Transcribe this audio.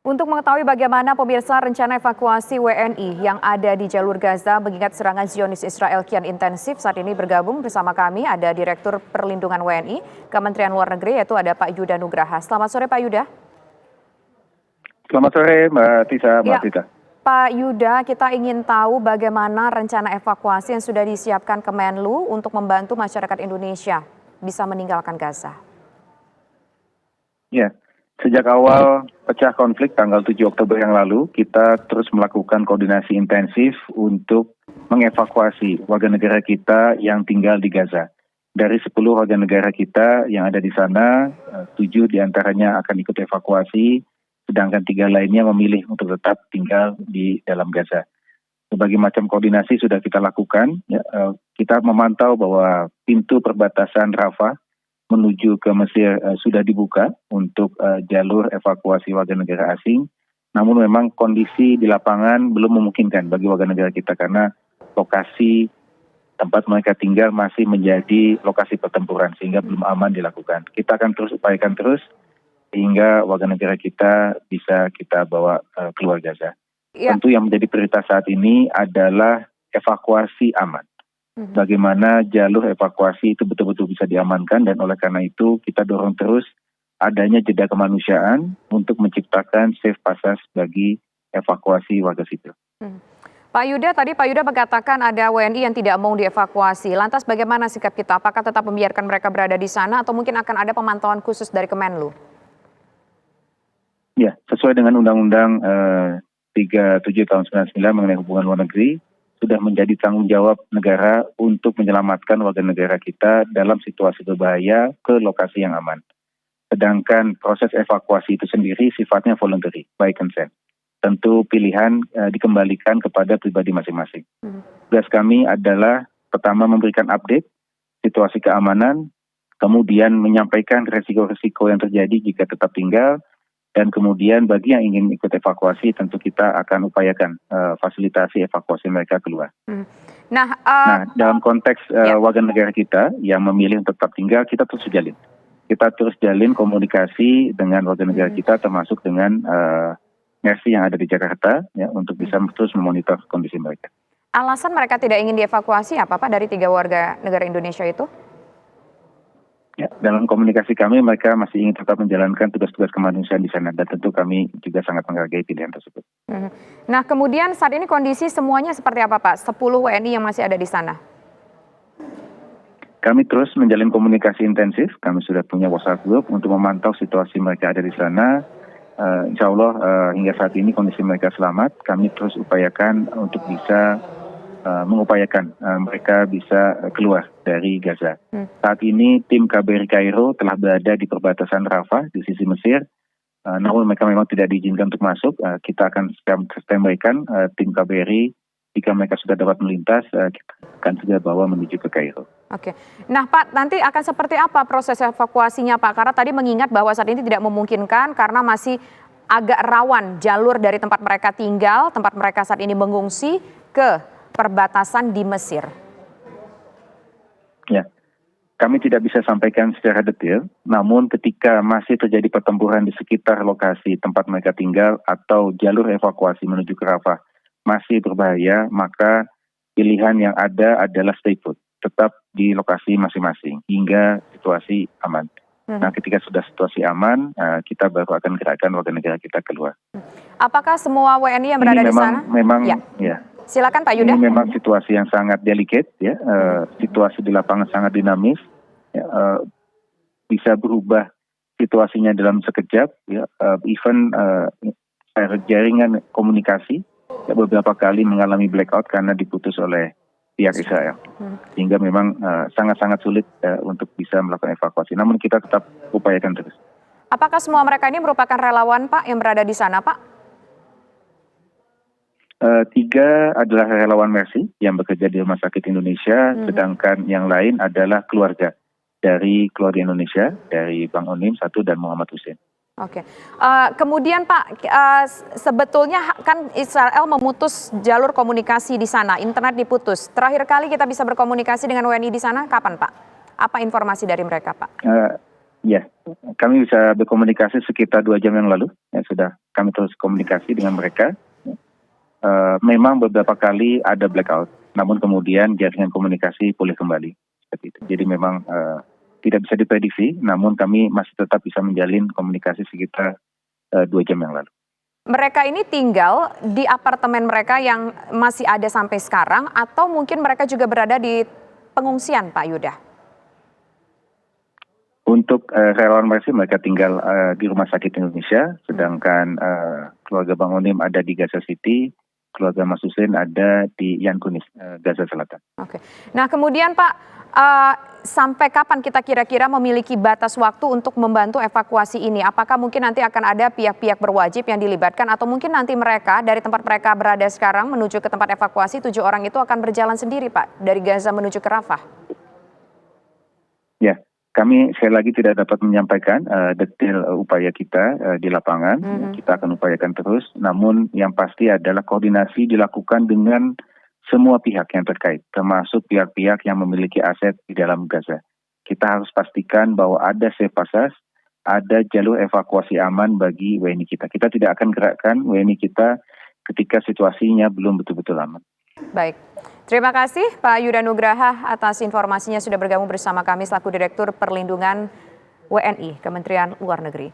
Untuk mengetahui bagaimana pemirsa rencana evakuasi WNI yang ada di jalur Gaza mengingat serangan Zionis Israel kian intensif, saat ini bergabung bersama kami ada Direktur Perlindungan WNI Kementerian Luar Negeri, yaitu ada Pak Yuda Nugraha. Selamat sore Pak Yuda. Selamat sore Mbak Tisa, Mbak Tita. Pak Yuda, kita ingin tahu bagaimana rencana evakuasi yang sudah disiapkan Kemenlu untuk membantu masyarakat Indonesia bisa meninggalkan Gaza. Ya, sejak awal pecah konflik tanggal 7 Oktober yang lalu, kita terus melakukan koordinasi intensif untuk mengevakuasi warga negara kita yang tinggal di Gaza. Dari 10 warga negara kita yang ada di sana, 7 diantaranya akan ikut evakuasi, sedangkan 3 lainnya memilih untuk tetap tinggal di dalam Gaza. Berbagai macam koordinasi sudah kita lakukan. Ya, kita memantau bahwa pintu perbatasan Rafah menuju ke Mesir sudah dibuka untuk jalur evakuasi warga negara asing. Namun memang kondisi di lapangan belum memungkinkan bagi warga negara kita karena lokasi tempat mereka tinggal masih menjadi lokasi pertempuran sehingga belum aman dilakukan. Kita akan terus upayakan terus sehingga warga negara kita bisa kita bawa keluar Gaza. Ya. Tentu yang menjadi prioritas saat ini adalah evakuasi aman. Bagaimana jalur evakuasi itu betul-betul bisa diamankan, dan oleh karena itu kita dorong terus adanya jeda kemanusiaan untuk menciptakan safe passage bagi evakuasi warga sipil. Pak Yuda, tadi Pak Yuda mengatakan ada WNI yang tidak mau dievakuasi. Lantas bagaimana sikap kita? Apakah tetap membiarkan mereka berada di sana atau mungkin akan ada pemantauan khusus dari Kemenlu? Ya, sesuai dengan Undang-Undang 37 tahun 99 mengenai hubungan luar negeri, sudah menjadi tanggung jawab negara untuk menyelamatkan warga negara kita dalam situasi berbahaya ke lokasi yang aman. Sedangkan proses evakuasi itu sendiri sifatnya voluntary, by consent. Tentu pilihan dikembalikan kepada pribadi masing-masing. Tugas kami adalah pertama memberikan update situasi keamanan, kemudian menyampaikan resiko-resiko yang terjadi jika tetap tinggal, dan kemudian bagi yang ingin ikut evakuasi tentu kita akan upayakan fasilitasi evakuasi mereka keluar. Nah, dalam konteks warga negara kita yang memilih untuk tetap tinggal, kita terus jalin. Kita terus jalin komunikasi dengan warga negara kita termasuk dengan mersi yang ada di Jakarta ya, untuk bisa terus memonitor kondisi mereka. Alasan mereka tidak ingin dievakuasi apa Pak dari 3 warga negara Indonesia itu? Ya, dalam komunikasi kami mereka masih ingin tetap menjalankan tugas-tugas kemanusiaan di sana dan tentu kami juga sangat menghargai pilihan tersebut. Nah kemudian saat ini kondisi semuanya seperti apa Pak? 10 WNI yang masih ada di sana. Kami terus menjalin komunikasi intensif, kami sudah punya WhatsApp group untuk memantau situasi mereka ada di sana. Insya Allah hingga saat ini kondisi mereka selamat, kami terus upayakan untuk bisa mengupayakan mereka bisa keluar dari Gaza. Saat ini tim KBRI Kairo telah berada di perbatasan Rafah di sisi Mesir, namun mereka memang tidak diizinkan untuk masuk. Kita akan standby-kan tim KBRI, jika mereka sudah dapat melintas, kita akan segera bawa menuju ke Kairo. Oke, nah Pak, nanti akan seperti apa proses evakuasinya Pak? Karena tadi mengingat bahwa saat ini tidak memungkinkan karena masih agak rawan jalur dari tempat mereka tinggal, tempat mereka saat ini mengungsi ke perbatasan di Mesir. Ya, kami tidak bisa sampaikan secara detail, namun ketika masih terjadi pertempuran di sekitar lokasi tempat mereka tinggal atau jalur evakuasi menuju ke Rafah masih berbahaya, maka pilihan yang ada adalah stay put, tetap di lokasi masing-masing hingga situasi aman. Nah, ketika sudah situasi aman, kita baru akan gerakkan warga negara kita keluar. Apakah semua WNI yang berada di sana? Memang, ya. Silakan Pak Yuda. Ini memang situasi yang sangat delicate, ya. Situasi di lapangan sangat dinamis, ya. Bisa berubah situasinya dalam sekejap, ya. Even jaringan komunikasi ya, beberapa kali mengalami blackout karena diputus oleh pihak Israel, sehingga memang sangat-sangat sulit untuk bisa melakukan evakuasi. Namun kita tetap upayakan terus. Apakah semua mereka ini merupakan relawan Pak yang berada di sana Pak? 3 adalah relawan Mercy yang bekerja di Rumah Sakit Indonesia, sedangkan yang lain adalah keluarga dari keluarga Indonesia, dari Bang Onim 1 dan Muhammad Hussein. Oke, kemudian Pak, sebetulnya kan Israel memutus jalur komunikasi di sana, internet diputus. Terakhir kali kita bisa berkomunikasi dengan WNI di sana kapan Pak? Apa informasi dari mereka Pak? Ya, kami bisa berkomunikasi sekitar 2 jam yang lalu, ya sudah kami terus komunikasi dengan mereka. Memang beberapa kali ada blackout, namun kemudian jaringan komunikasi pulih kembali. Seperti itu. Jadi memang tidak bisa diprediksi, namun kami masih tetap bisa menjalin komunikasi sekitar 2 jam yang lalu. Mereka ini tinggal di apartemen mereka yang masih ada sampai sekarang atau mungkin mereka juga berada di pengungsian, Pak Yuda? Untuk relawan mereka tinggal di Rumah Sakit Indonesia, sedangkan keluarga Bang Onim ada di Gaza City, keluarga Mas Hussein ada di Yan Kunis, Gaza Selatan. Oke. Nah kemudian Pak, sampai kapan kita kira-kira memiliki batas waktu untuk membantu evakuasi ini? Apakah mungkin nanti akan ada pihak-pihak berwajib yang dilibatkan atau mungkin nanti mereka dari tempat mereka berada sekarang menuju ke tempat evakuasi 7 orang itu akan berjalan sendiri Pak dari Gaza menuju ke Rafah? Ya, kami sekali lagi tidak dapat menyampaikan detail upaya kita di lapangan. Kita akan upayakan terus, namun yang pasti adalah koordinasi dilakukan dengan semua pihak yang terkait, termasuk pihak-pihak yang memiliki aset di dalam Gaza. Kita harus pastikan bahwa ada safe passage, ada jalur evakuasi aman bagi WNI kita. Kita tidak akan gerakkan WNI kita ketika situasinya belum betul-betul aman. Baik, terima kasih Pak Yuda Nugraha atas informasinya sudah bergabung bersama kami selaku Direktur Perlindungan WNI Kementerian Luar Negeri.